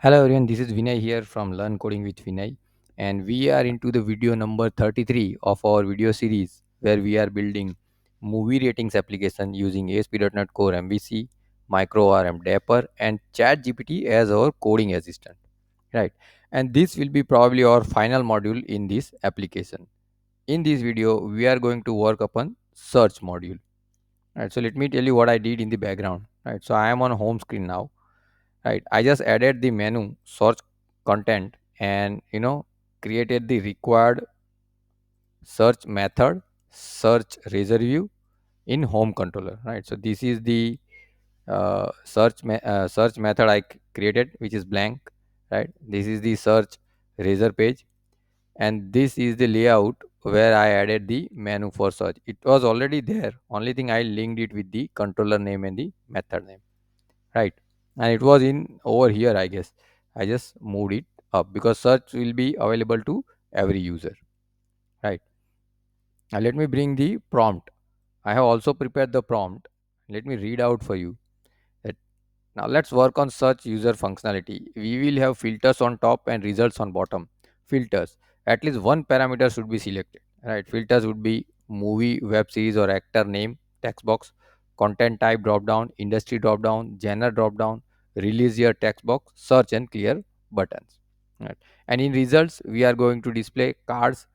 Hello everyone, this is Vinay here from Learn Coding with Vinay, and we are into the video number 33 of our video series where we are building movie ratings application using ASP.NET Core MVC, MicroRM Dapper, and ChatGPT as our coding assistant. Right, and this will be probably our final module in this application. In this video, we are going to work upon search module. Right, so let me tell you what I did in the background. Right, so I am on home screen now. Right, I just added the menu search content and created the required search method, search razor view in home controller. Right, so this is the search method created, which is blank. Right, this is the search razor page, and this is the layout where I added the menu for search. It was already there, only thing I linked it with the controller name and the method name. Right, and it was in over here, I guess. I just moved it up because search will be available to every user. Right, now let me bring the prompt. I have also prepared the prompt. Let me read out for you that. Now let's work on search user functionality. We will have filters on top and results on bottom. Filters, at least one parameter should be selected. Right, filters would be movie, web series, or actor name text box, content type drop down, industry drop down, genre drop down, release year text box, search and clear buttons. Right, and in results we are going to display cards,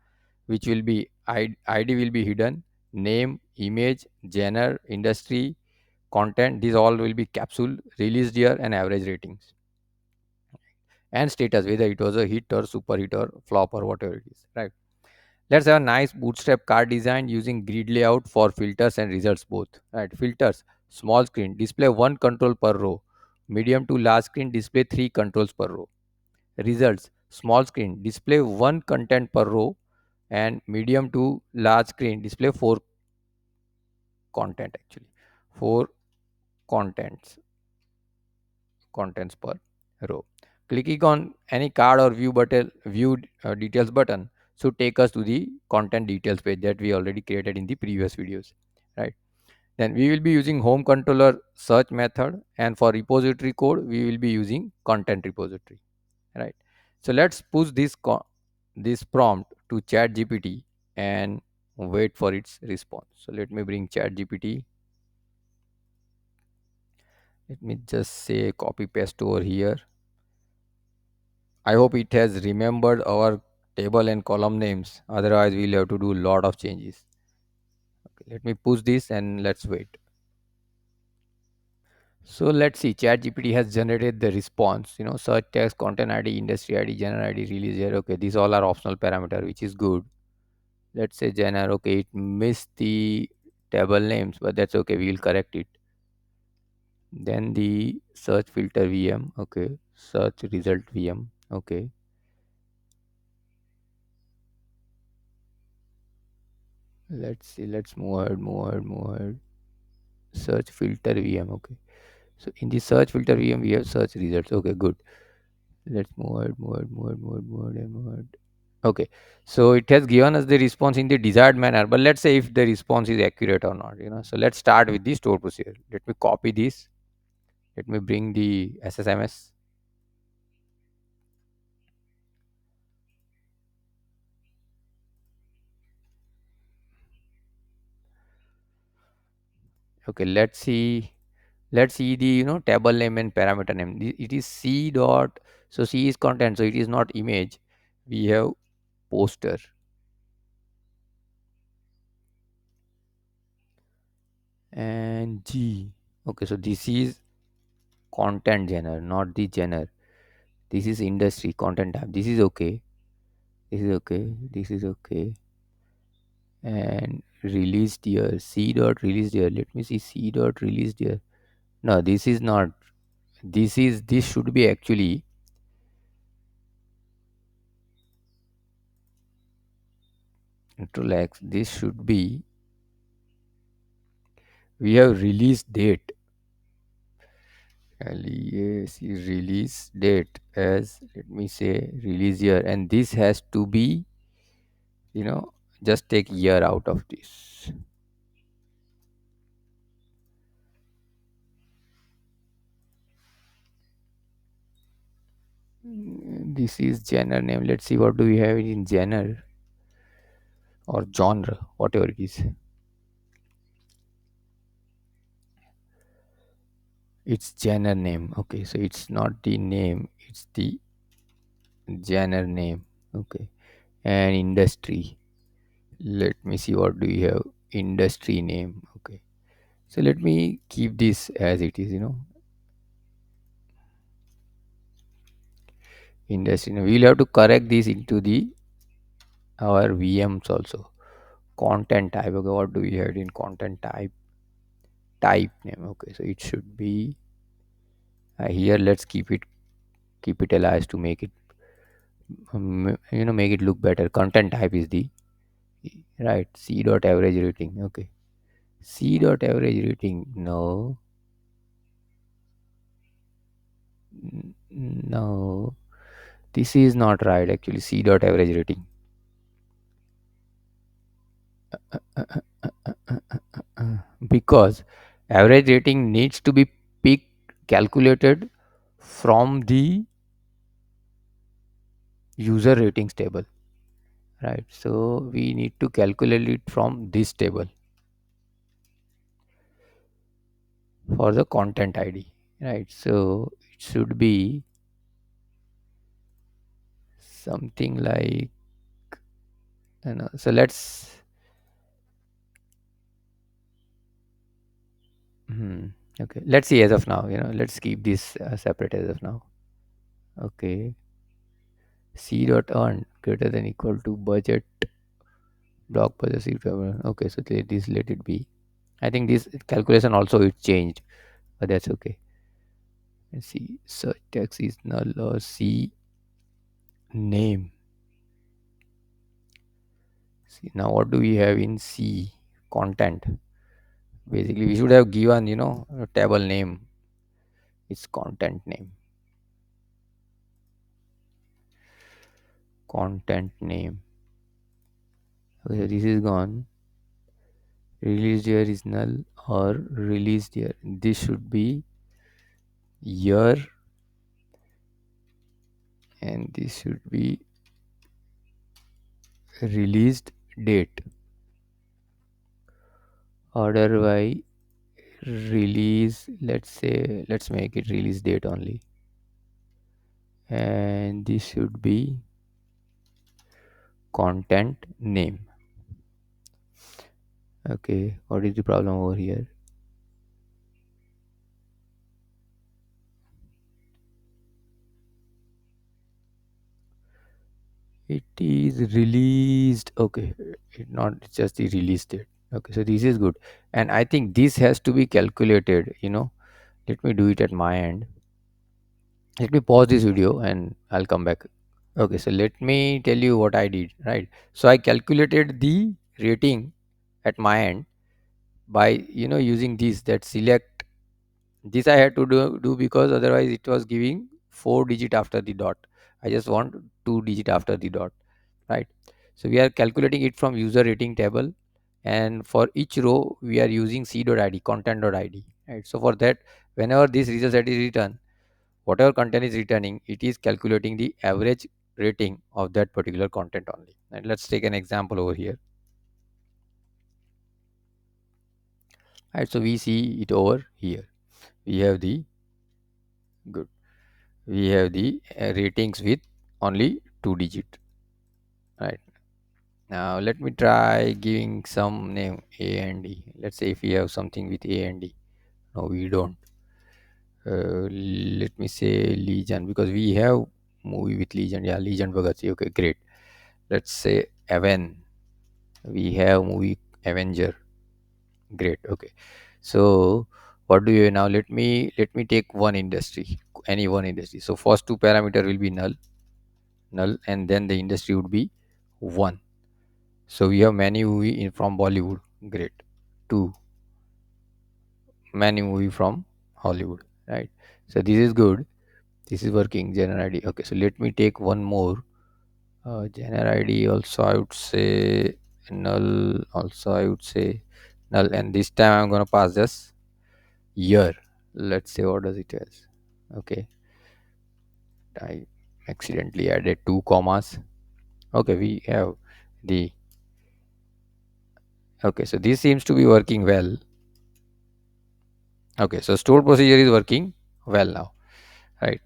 which will be ID will be hidden, name, image, genre, industry, content. These all will be capsule, released year, and average ratings, and status, whether it was a hit or super hit or flop or whatever it is. Right, let's have a nice bootstrap card design using grid layout for filters and results both. Right, filters, small screen, display one control per row. Medium to large screen, display three controls per row. Results, small screen, display one content per row, and medium to large screen, display four content actually, four contents contents per row. Clicking on any card or view details button should take us to the content details page that we already created in the previous videos. Right, then we will be using home controller search method, and for repository code we will be using content repository. Right, so let's push this prompt to chat gpt and wait for its response. So let me bring chat gpt. Let me just say copy paste over here. I hope it has remembered our table and column names. Otherwise, we'll have to do a lot of changes. Okay, let me push this and let's wait. So let's see. ChatGPT has generated the response. Search text, content ID, industry ID, genre ID, release year. Okay, these all are optional parameter, which is good. Let's say genre. Okay, it missed the table names, but that's okay. We will correct it. Then the search filter VM. Okay, search result VM. Okay, let's see. Let's move ahead. Move ahead. Move ahead. Search filter VM. Okay, so in the search filter VM we have search results. Okay, good. Let's move ahead, move ahead, move ahead, move ahead, move ahead, move ahead. Okay, so it has given us the response in the desired manner, but let's say if the response is accurate or not. So let's start with the store procedure. Let me copy this. Let me bring the ssms. Okay, let's see the table name and parameter name. It is c dot, so c is content, so it is not image. We have poster and g. Okay, so this is content genre, not the genre. This is industry content tab. This is okay. This is okay. This is okay. And released year. C dot released year. Let me see. C dot released year. No, this is not. This should be actually relax. This should be. We have release date. Yes, release date as, let me say, release year, and this has to be, you know just take year out of this. This is genre name. Let's see what do we have in genre or genre, whatever it is. It's genre name. Okay, so it's not the name, it's the genre name. Okay, and industry. Let me see what do we have. Industry name. Okay, so let me keep this as it is. Industry name. We'll have to correct this into the our VMs also. Content type. Okay, what do we have in content type? Type name. Okay, so it should be here. Let's keep it alive to make it make it look better. Content type is the right. C dot average rating. Okay, C dot average rating. No, no, this is not right. Actually, C dot average rating. Because average rating needs to be picked calculated from the user ratings table, right? So we need to calculate it from this table for the content ID, right? So it should be something like so hmm, okay, let's see as of now, let's keep this separate as of now. Okay, C dot earn greater than equal to budget block budget C dot. Okay, so this let it be. I think this calculation also it changed, but that's okay. Let's see, search text is null or C name. See, now what do we have in C content? Basically, we should have given, a table name. It's content name. Content name. Okay, so this is gone. Released year is null or released year. This should be year and this should be released date. Order by release. Let's make it release date only. And this should be content name. Okay, what is the problem over here? It is released. Okay, it's just the release date. Okay, so this is good, and I think this has to be calculated. Let me do it at my end. Let me pause this video and I'll come back. Okay, so let me tell you what I did. Right, so I calculated the rating at my end by using this that select. This I had to do because otherwise it was giving 4 digit after the dot. I just want 2 digit after the dot, right? So we are calculating it from user rating table, and for each row we are using c.id, content.id, right? So for that, whenever this result set is written, whatever content is returning, it is calculating the average rating of that particular content only. And let's take an example over here, right? So we see it over here. We have the good. We have the ratings with only 2 digit, right? Now let me try giving some name A and D. Let's say if we have something with A and D. No, we don't. Let me say Legion because we have movie with Legion. Yeah, Legion Bhagat Singh. Okay, great. Let's say Aven. We have movie Avenger. Great. Okay. So what do you now? Let me take one industry, any one industry. So first two parameter will be null, and then the industry would be one. So we have many movie from Bollywood. Great. Two, many movie from Hollywood. Right. So this is good. This is working. Genre ID. Okay. So let me take one more. Genre ID also I would say null. Also I would say null. And this time I'm gonna pass this year. Let's say what does it has. Okay. Type. accidentally added two commas. Okay, we have the, okay, so this seems to be working well. Okay, so stored procedure is working well now, right?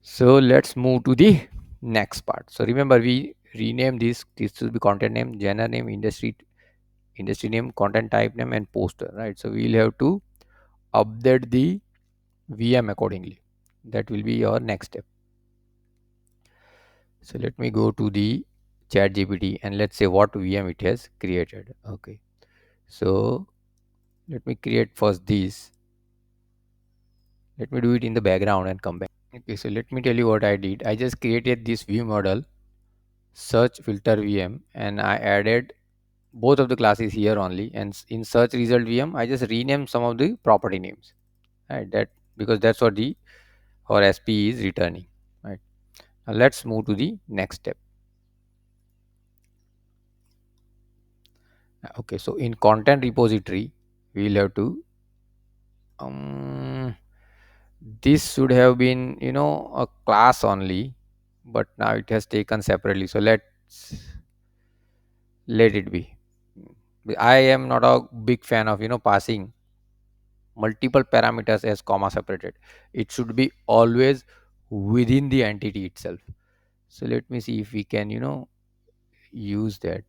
So let's move to the next part. So remember, we rename this. This will be content name, genre name, industry name, content type name, and poster, right? So we'll have to update the VM accordingly. That will be your next step. So let me go to the chat GPT and let's say what VM it has created. Okay, so let me create first this. Let me do it in the background and come back. Okay, so let me tell you what I did. I just created this view model, search filter VM, and I added both of the classes here only. And in search result VM, I just renamed some of the property names, right? That, because that's what the or SP is returning, right? Now let's move to the next step. Okay, so in content repository, we'll have to um, this should have been, a class only, but now it has taken separately. So let it be. I am not a big fan of passing multiple parameters as comma separated. It should be always within the entity itself. So let me see if we can use that.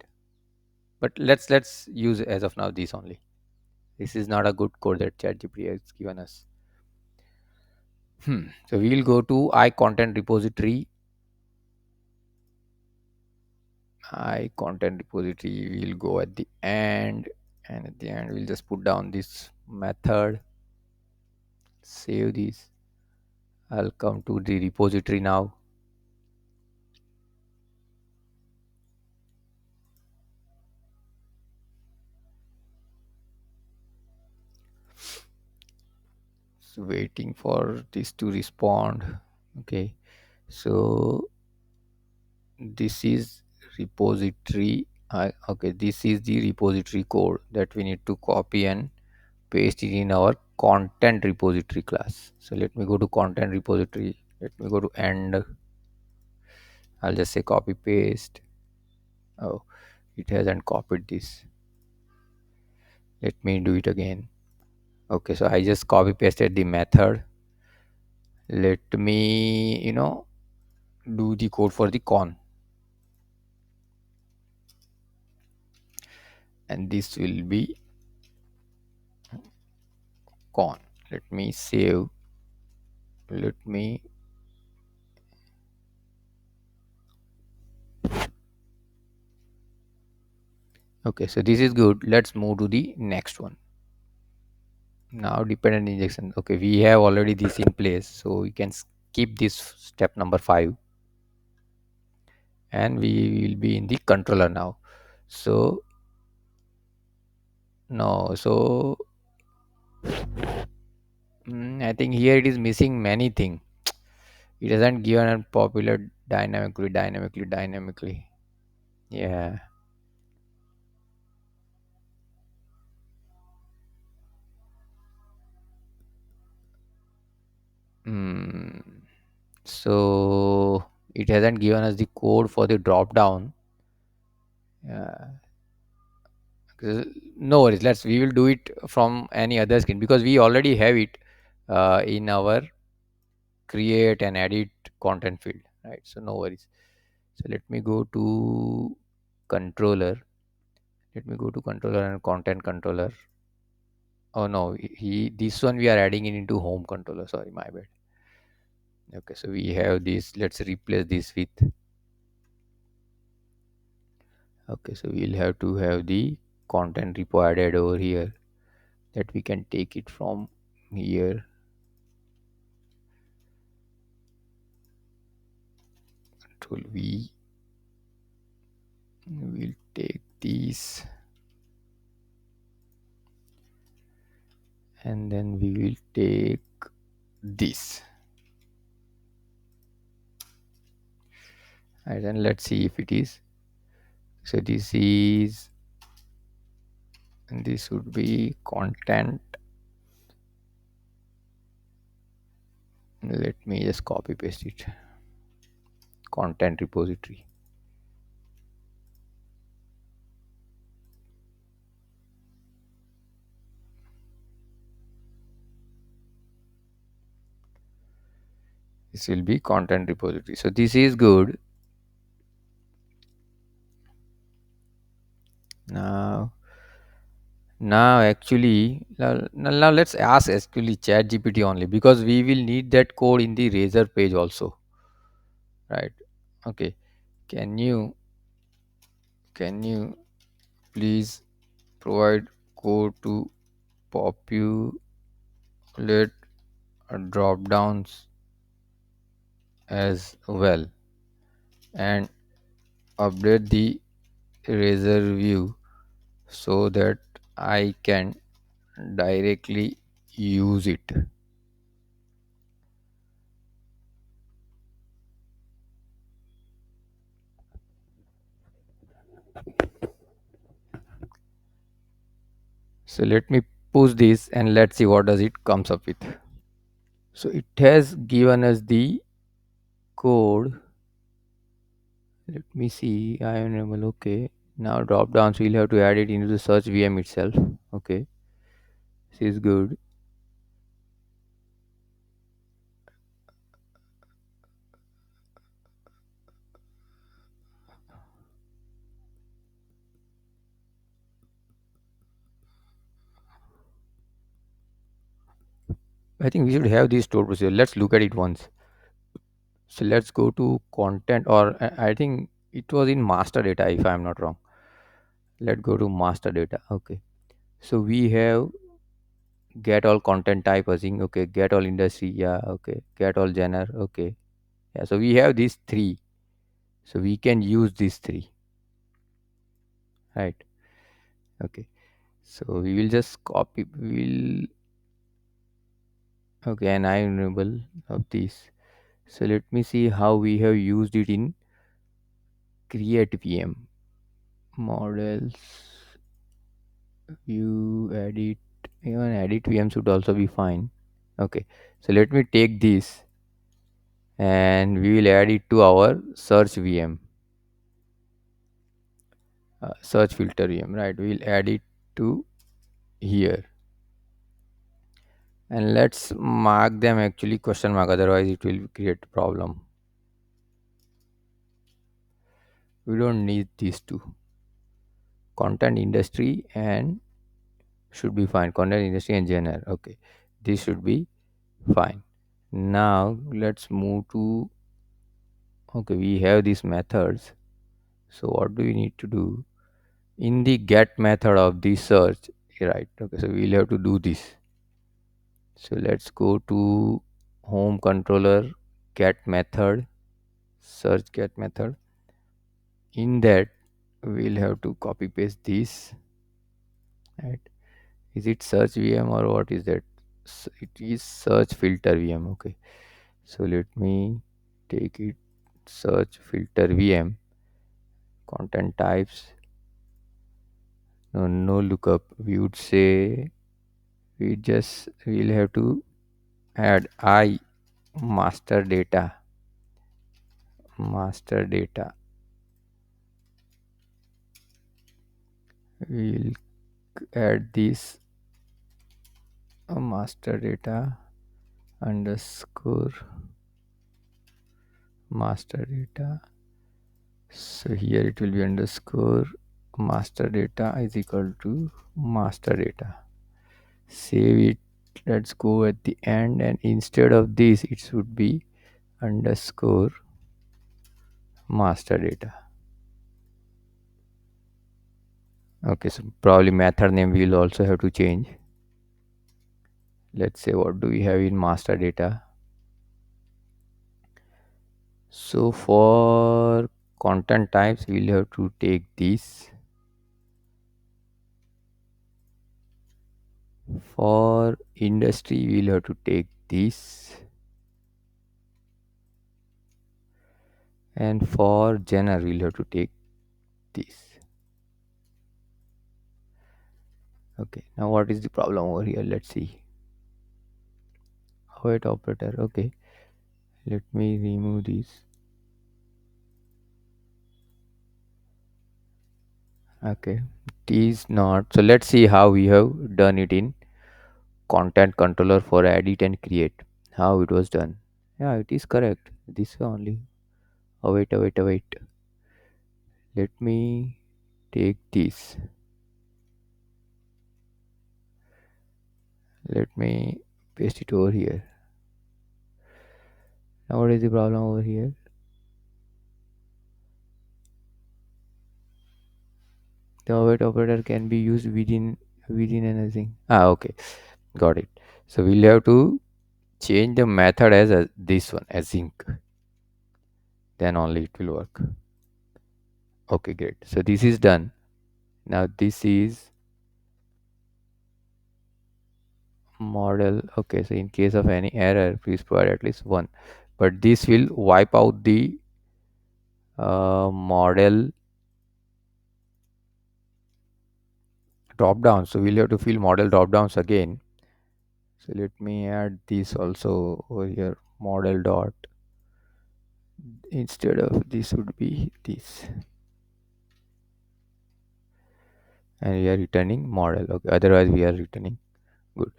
But let's use as of now this only. This is not a good code that ChatGPT has given us. So we will go to I content repository. I content repository will go at the end, and at the end we'll just put down this method. Save this. I'll come to the repository now. So waiting for this to respond. Okay, so this is repository. Okay, this is the repository code that we need to copy and paste it in our content repository class. So let me go to content repository. Let me go to end. I'll just say copy paste. Oh, it hasn't copied this. Let me do it again. Okay, so I just copy pasted the method. Let me do the code for the con, and this will be con. Let me save. Let me, okay, so this is good. Let's move to the next one. Now dependent injection. Okay, we have already this in place, so we can skip this step number 5, and we will be in the controller now. So no, so I think here it is missing many things. It hasn't given a popular dynamically. Yeah. Mm. So it hasn't given us the code for the drop down. Yeah. No worries. We will do it from any other screen because we already have it in our create and edit content field, right? So no worries. So let me go to controller. Let me go to controller and content controller. Oh no, he this one we are adding it into home controller. Sorry, my bad. Okay, so we have this. Let's replace this with. Okay, so we'll have to have the content repo added over here, that we can take it from here. Control V. We'll take these, and then we will take this. And then let's see if it is. So this is, and this would be content. Let me just copy paste it. content repository. This will be content repository. So this is good. Now, now let's ask actually chat gpt only, because we will need that code in the razor page also, right? Okay, can you can you please provide code to populate drop downs as well, and update the razor view so that I can directly use it. So let me push this and let's see what does it comes up with. So it has given us the code. Let me see. I enable. Okay. Now drop downs. We'll have to add it into the search VM itself. Okay. This is good. I think we should have this stored procedure. Let's look at it once. So let's go to content, or I think it was in master data if I'm not wrong. Let's go to master data. Okay. So we have get all content type async. Okay. Get all industry. Yeah. Okay. Get all genre. Okay. Yeah. So we have these three. So we can use these three. Right. Okay. So we will just copy. Okay, and I enable of this. So let me see how we have used it in create VM models, view, edit. Even edit VM should also be fine. Okay, so let me take this and we will add it to our search VM, search filter VM. Right, we will add it to here, and let's mark them actually question mark. Otherwise, it will create problem. We don't need these two. Content industry and should be fine. Content industry and genre. Okay, this should be fine. Now let's move to, okay, we have these methods. So what do we need to do in the get method of the search, right? Okay, so we'll have to do this. So let's go to home controller, get method, search get method. In that we'll have to copy paste this, right? Is it search VM or what is that? It is search filter VM. Okay, so let me take it, search filter VM, content types, no lookup. We would say we'll have to add I master data, master data. We'll add this master data underscore master data. So here it will be underscore master data is equal to master data. Save it. Let's go at the end, and instead of this it should be underscore master data. Okay, so probably method name we will also have to change. Let's say what do we have in master data. So for content types we'll have to take this. For industry we'll have to take this, and for genre we'll have to take this. Okay, now what is the problem over here? Let's see. Await operator. Okay, let me remove this. Okay, it is not. So let's see how we have done it in content controller for edit and create. How it was done. Yeah, it is correct. This way only. Oh wait, oh wait, oh wait. Let me take this. Let me paste it over here. Now what is the problem over here? The await operator can be used within anything. Ah, okay, got it. So we'll have to change the method as this one, async. Then only it will work. Okay, great. So this is done. Now this is model. Okay, so in case of any error, please provide at least one. But this will wipe out the model drop down. So we'll have to fill model drop downs again. So let me add this also over here. Model dot, instead of this would be this, and we are returning model. Okay, otherwise we are returning good.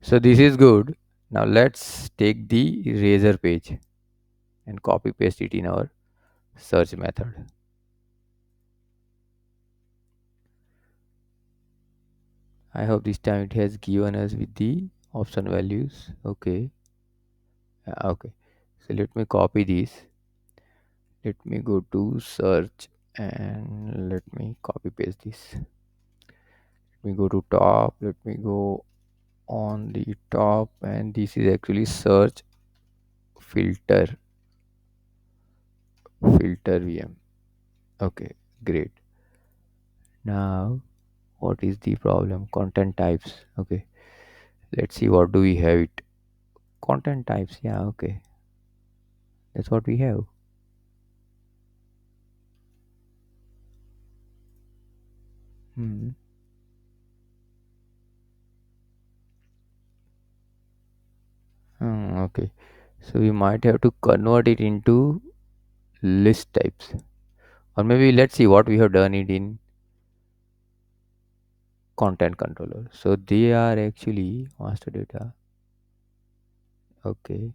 So this is good. Now let's take the razor page and copy paste it in our search method. I hope this time it has given us with the option values. Okay. Okay. So let me copy this. Let me go to search and let me copy paste this. Let me go to top. Let me go on the top, and this is actually search filter VM. Okay, great. Now what is the problem? Content types. Okay, let's see what do we have it. Content types. Yeah, okay, that's what we have. Hmm. Okay, so we might have to convert it into list types, or maybe let's see what we have done it in content controller. So they are actually master data. Okay,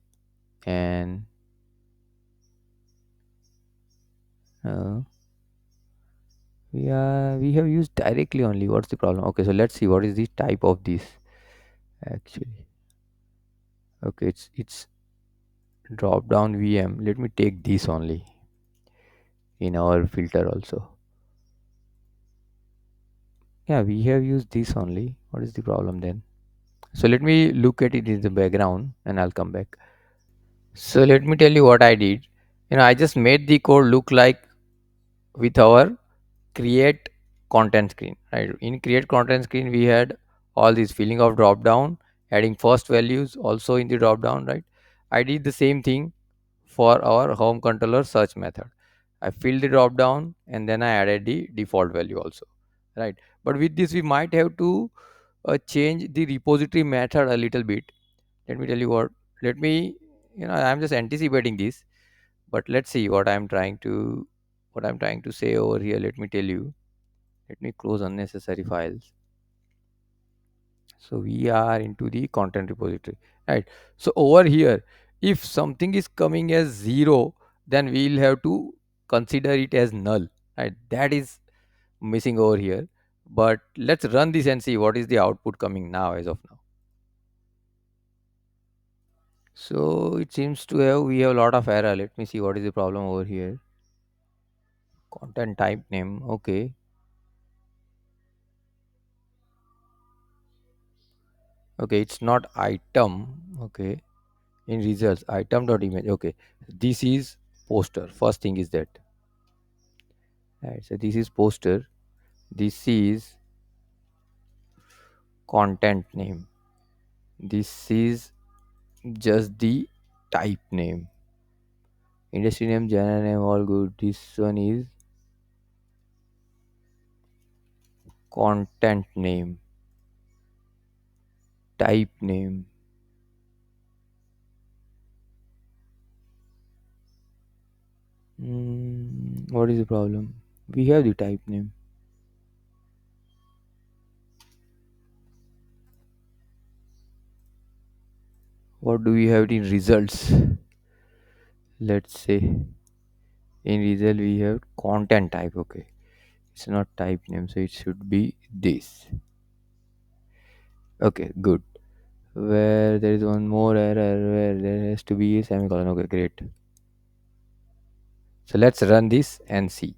and uh, we have used directly only. What's the problem? Okay, so let's see what is the type of this actually. Okay, it's drop down VM. Let me take this only in our filter also. Yeah, we have used this only. What is the problem then? So let me look at it in the background and I'll come back. So let me tell you what I did. I just made the code look like with our create content screen. Right? In create content screen, we had all this filling of drop down, adding first values also in the drop down. Right? I did the same thing for our home controller search method. I filled the drop down and then I added the default value also. Right? But with this, we might have to change the repository method a little bit. Let me tell you what. Let me, I'm just anticipating this, but let's see what I'm trying to say over here. Let me tell you. Let me close unnecessary files. So we are into the content repository, right? So over here, if something is coming as 0, then we'll have to consider it as null, right? That is missing over here. But let's run this and see what is the output coming now as of now. So it seems to have we have a lot of error. Let me see what is the problem over here. Content type name. Okay. Okay, it's not item. Okay. In results, item dot image. Okay. This is poster. First thing is that. Right. So this is poster. This is content name. This is just the type name. Industry name, genre name, all good. This one is content name, type name. What is the problem? We have the type name. What do we have in results? Let's say in result we have content type. Okay, it's not type name, so it should be this. Okay, good. Where there is one more error where there has to be a semicolon. Okay, great. So let's run this and see.